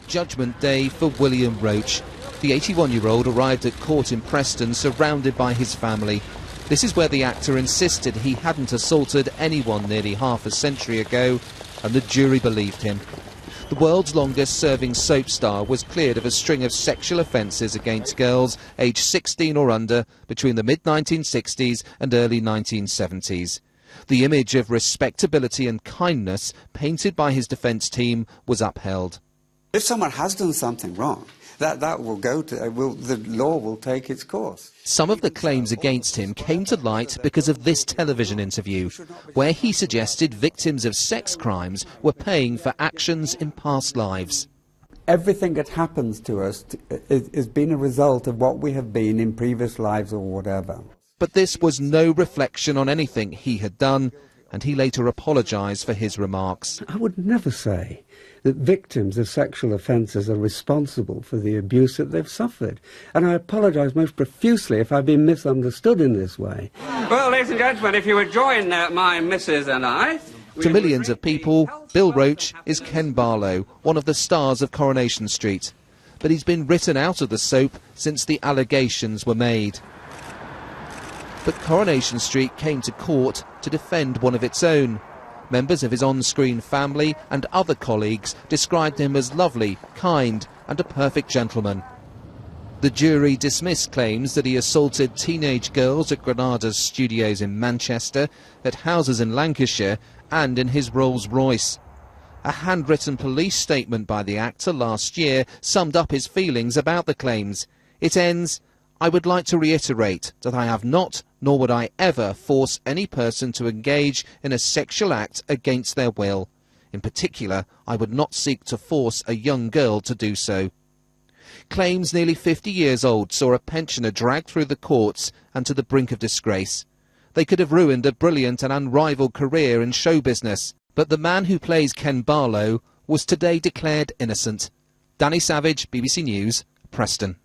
Judgment Day for William Roache. The 81-year-old arrived at court in Preston surrounded by his family. This is where the actor insisted he hadn't assaulted anyone nearly half a century ago, and the jury believed him. The world's longest-serving soap star was cleared of a string of sexual offences against girls aged 16 or under between the mid-1960s and early 1970s. The image of respectability and kindness painted by his defence team was upheld. If someone has done something wrong, that will go to, the law will take its course. Some of the claims against him came to light because of this television interview, where he suggested victims of sex crimes were paying for actions in past lives. Everything that happens to us has been a result of what we have been in previous lives or whatever. But this was no reflection on anything he had done, and he later apologised for his remarks. I would never say that victims of sexual offences are responsible for the abuse that they've suffered. And I apologise most profusely if I've been misunderstood in this way. Well, ladies and gentlemen, if you would join my missus and I... To millions of people, Bill Roache is Ken Barlow, one of the stars of Coronation Street. But he's been written out of the soap since the allegations were made. But Coronation Street came to court to defend one of its own. Members of his on-screen family and other colleagues described him as lovely, kind and a perfect gentleman. The jury dismissed claims that he assaulted teenage girls at Granada's studios in Manchester, at houses in Lancashire and in his Rolls-Royce. A handwritten police statement by the actor last year summed up his feelings about the claims. It ends, "I would like to reiterate that I have not, nor would I ever force any person to engage in a sexual act against their will. In particular, I would not seek to force a young girl to do so." Claims nearly 50 years old saw a pensioner dragged through the courts and to the brink of disgrace. They could have ruined a brilliant and unrivalled career in show business. But the man who plays Ken Barlow was today declared innocent. Danny Savage, BBC News, Preston.